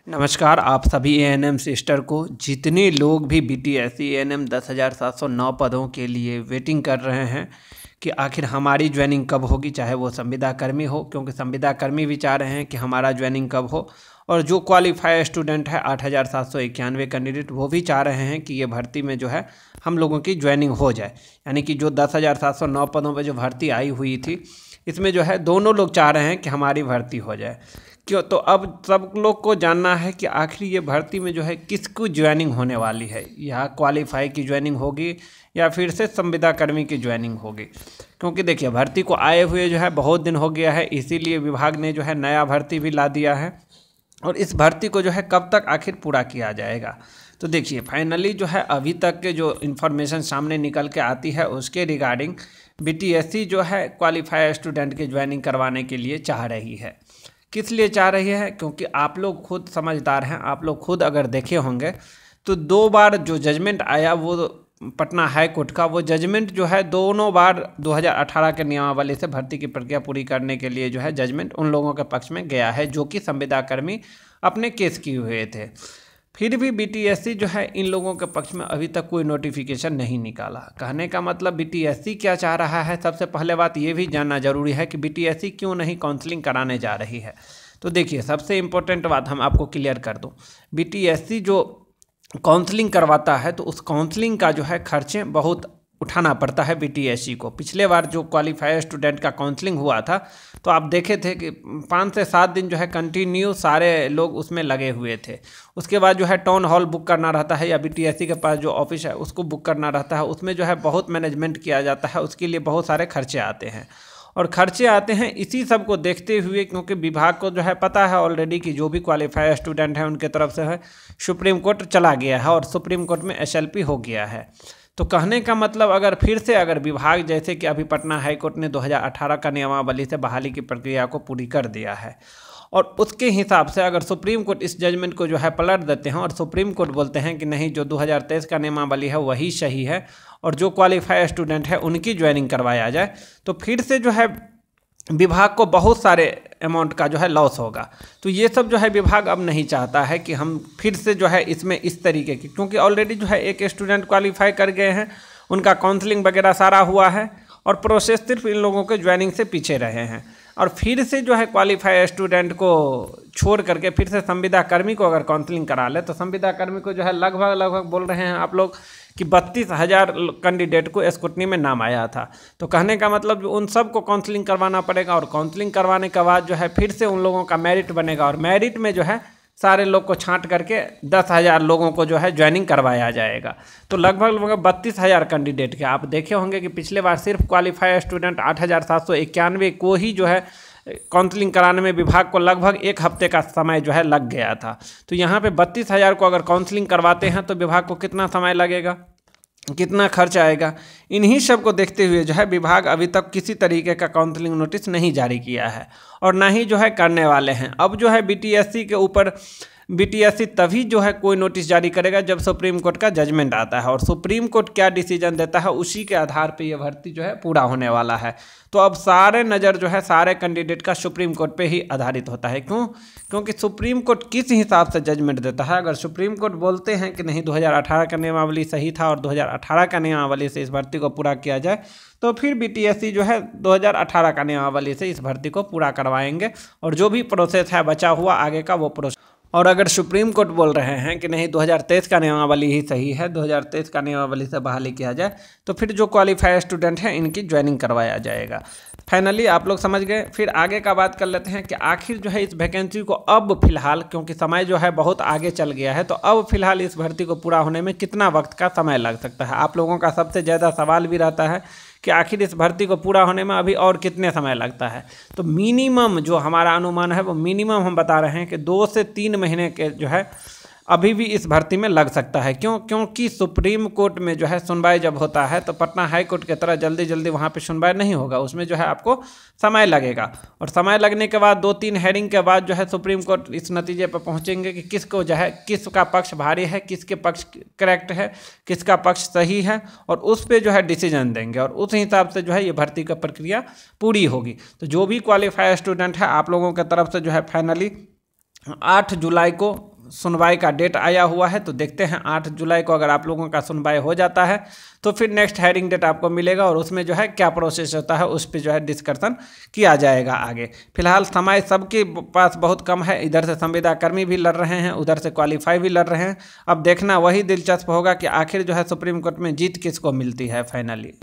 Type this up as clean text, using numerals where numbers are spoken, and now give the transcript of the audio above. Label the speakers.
Speaker 1: नमस्कार। आप सभी एएनएम सिस्टर को, जितने लोग भी बीटीएससी एएनएम 10,709 पदों के लिए वेटिंग कर रहे हैं कि आखिर हमारी ज्वाइनिंग कब होगी, चाहे वो संविदा कर्मी हो, क्योंकि संविदा कर्मी भी चाह रहे हैं कि हमारा ज्वाइनिंग कब हो, और जो क्वालिफाइड स्टूडेंट है 8,791 कैंडिडेट, वो भी चाह रहे हैं कि ये भर्ती में जो है हम लोगों की ज्वाइनिंग हो जाए। यानी कि जो 10,709 पदों पर जो भर्ती आई हुई थी, इसमें जो है दोनों लोग चाह रहे हैं कि हमारी भर्ती हो जाए। क्यों? तो अब सब लोग को जानना है कि आखिर ये भर्ती में जो है किसको ज्वाइनिंग होने वाली है, या क्वालिफाई की ज्वाइनिंग होगी या फिर से संविदा कर्मी की ज्वाइनिंग होगी। क्योंकि देखिए, भर्ती को आए हुए जो है बहुत दिन हो गया है, इसीलिए विभाग ने जो है नया भर्ती भी ला दिया है। और इस भर्ती को जो है कब तक आखिर पूरा किया जाएगा, तो देखिए फाइनली जो है अभी तक के जो इन्फॉर्मेशन सामने निकल के आती है उसके रिगार्डिंग बीटीएससी जो है क्वालिफाइड स्टूडेंट की ज्वाइनिंग करवाने के लिए चाह रही है। किस लिए चाह रही है? क्योंकि आप लोग खुद समझदार हैं, आप लोग खुद अगर देखे होंगे तो 2 बार जो जजमेंट आया वो पटना हाई कोर्ट का, वो जजमेंट जो है दोनों बार 2018 के नियमावली से भर्ती की प्रक्रिया पूरी करने के लिए जो है जजमेंट उन लोगों के पक्ष में गया है जो कि संविदा कर्मी अपने केस किए हुए थे। फिर भी बीटीएससी जो है इन लोगों के पक्ष में अभी तक कोई नोटिफिकेशन नहीं निकाला। कहने का मतलब बीटीएससी क्या चाह रहा है, सबसे पहले बात ये भी जानना जरूरी है कि बीटीएससी क्यों नहीं काउंसलिंग कराने जा रही है। तो देखिए, सबसे इम्पोर्टेंट बात हम आपको क्लियर कर दूं, बीटीएससी जो काउंसलिंग करवाता है तो उस काउंसलिंग का जो है खर्चे बहुत उठाना पड़ता है बीटीएससी को। पिछले बार जो क्वालिफाइड स्टूडेंट का काउंसलिंग हुआ था तो आप देखे थे कि 5 से 7 दिन जो है कंटिन्यू सारे लोग उसमें लगे हुए थे। उसके बाद जो है टाउन हॉल बुक करना रहता है, या बीटीएससी के पास जो ऑफिस है उसको बुक करना रहता है, उसमें जो है बहुत मैनेजमेंट किया जाता है, उसके लिए बहुत सारे खर्चे आते हैं। और खर्चे आते हैं इसी सब को देखते हुए, क्योंकि विभाग को जो है पता है ऑलरेडी कि जो भी क्वालिफाइड स्टूडेंट हैं उनके तरफ से है सुप्रीम कोर्ट चला गया है और सुप्रीम कोर्ट में एसएलपी हो गया है। तो कहने का मतलब अगर विभाग, जैसे कि अभी पटना हाई कोर्ट ने 2018 का नियमावली से बहाली की प्रक्रिया को पूरी कर दिया है, और उसके हिसाब से अगर सुप्रीम कोर्ट इस जजमेंट को जो है पलट देते हैं और सुप्रीम कोर्ट बोलते हैं कि नहीं, जो 2023 का नियमावली है वही सही है और जो क्वालिफाइड स्टूडेंट है उनकी ज्वाइनिंग करवाया जाए, तो फिर से जो है विभाग को बहुत सारे अमाउंट का जो है लॉस होगा। तो ये सब जो है विभाग अब नहीं चाहता है कि हम फिर से जो है इसमें इस तरीके की, क्योंकि ऑलरेडी जो है एक स्टूडेंट क्वालिफाई कर गए हैं, उनका काउंसलिंग वगैरह सारा हुआ है और प्रोसेस सिर्फ इन लोगों के ज्वाइनिंग से पीछे रहे हैं। और फिर से जो है क्वालिफाइड स्टूडेंट को छोड़ करके फिर से संविदा कर्मी को अगर काउंसलिंग करा ले, तो संविदा कर्मी को जो है लगभग बोल रहे हैं आप लोग कि 32,000 कैंडिडेट को स्क्रूटनी में नाम आया था। तो कहने का मतलब उन सब को काउंसलिंग करवाना पड़ेगा, और काउंसलिंग करवाने के बाद जो है फिर से उन लोगों का मेरिट बनेगा, और मेरिट में जो है सारे लोग को छांट करके 10,000 लोगों को जो है ज्वाइनिंग करवाया जाएगा। तो लगभग 32,000 कैंडिडेट के आप देखे होंगे कि पिछले बार सिर्फ क्वालिफाइड स्टूडेंट 8,791 को ही जो है काउंसलिंग कराने में विभाग को लगभग 1 हफ्ते का समय जो है लग गया था। तो यहाँ पे 32,000 को अगर काउंसलिंग करवाते हैं तो विभाग को कितना समय लगेगा, कितना खर्च आएगा। इन्हीं सब को देखते हुए जो है विभाग अभी तक किसी तरीके का काउंसलिंग नोटिस नहीं जारी किया है और ना ही जो है करने वाले हैं। अब जो है बीटीएससी के ऊपर बीटीएससी तभी जो है कोई नोटिस जारी करेगा जब सुप्रीम कोर्ट का जजमेंट आता है, और सुप्रीम कोर्ट क्या डिसीजन देता है उसी के आधार पे ये भर्ती जो है पूरा होने वाला है। तो अब सारे नज़र जो है सारे कैंडिडेट का सुप्रीम कोर्ट पे ही आधारित होता है। क्यों? क्योंकि सुप्रीम कोर्ट किस हिसाब से जजमेंट देता है। अगर सुप्रीम कोर्ट बोलते हैं कि नहीं 2018 का नियमावली सही था और 2018 का नियमावली से इस भर्ती को पूरा किया जाए, तो फिर बीटीएससी जो है 2018 का नियमावली से इस भर्ती को पूरा करवाएंगे, और जो भी प्रोसेस है बचा हुआ आगे का वो प्रोसेस। और अगर सुप्रीम कोर्ट बोल रहे हैं कि नहीं 2023 का नियमावली ही सही है, 2023 का नियमावली से बहाली किया जाए, तो फिर जो क्वालिफाइड स्टूडेंट हैं इनकी ज्वाइनिंग करवाया जाएगा। फाइनली आप लोग समझ गए। फिर आगे का बात कर लेते हैं कि आखिर जो है इस वैकेंसी को अब फिलहाल, क्योंकि समय जो है बहुत आगे चल गया है, तो अब फिलहाल इस भर्ती को पूरा होने में कितना वक्त का समय लग सकता है। आप लोगों का सबसे ज़्यादा सवाल भी रहता है कि आखिर इस भर्ती को पूरा होने में अभी और कितने समय लगता है। तो मिनिमम जो हमारा अनुमान है वो मिनिमम हम बता रहे हैं कि 2 से 3 महीने के जो है अभी भी इस भर्ती में लग सकता है। क्यों? क्योंकि सुप्रीम कोर्ट में जो है सुनवाई जब होता है तो पटना हाई कोर्ट की तरह जल्दी जल्दी वहाँ पे सुनवाई नहीं होगा, उसमें जो है आपको समय लगेगा, और समय लगने के बाद 2-3 हेयरिंग के बाद जो है सुप्रीम कोर्ट इस नतीजे पर पहुँचेंगे कि किसको जो है किसका पक्ष भारी है, किसके पक्ष करेक्ट है, किसका पक्ष सही है, और उस पर जो है डिसीजन देंगे, और उस हिसाब से जो है ये भर्ती का प्रक्रिया पूरी होगी। तो जो भी क्वालिफाइड स्टूडेंट है आप लोगों की तरफ से जो है फाइनली 8 जुलाई को सुनवाई का डेट आया हुआ है, तो देखते हैं 8 जुलाई को अगर आप लोगों का सुनवाई हो जाता है तो फिर नेक्स्ट हेयरिंग डेट आपको मिलेगा और उसमें जो है क्या प्रोसेस होता है उस पर जो है डिस्कशन किया जाएगा आगे। फिलहाल समय सबके पास बहुत कम है, इधर से संविदा कर्मी भी लड़ रहे हैं, उधर से क्वालिफाई भी लड़ रहे हैं। अब देखना वही दिलचस्प होगा कि आखिर जो है सुप्रीम कोर्ट में जीत किसको मिलती है फाइनली।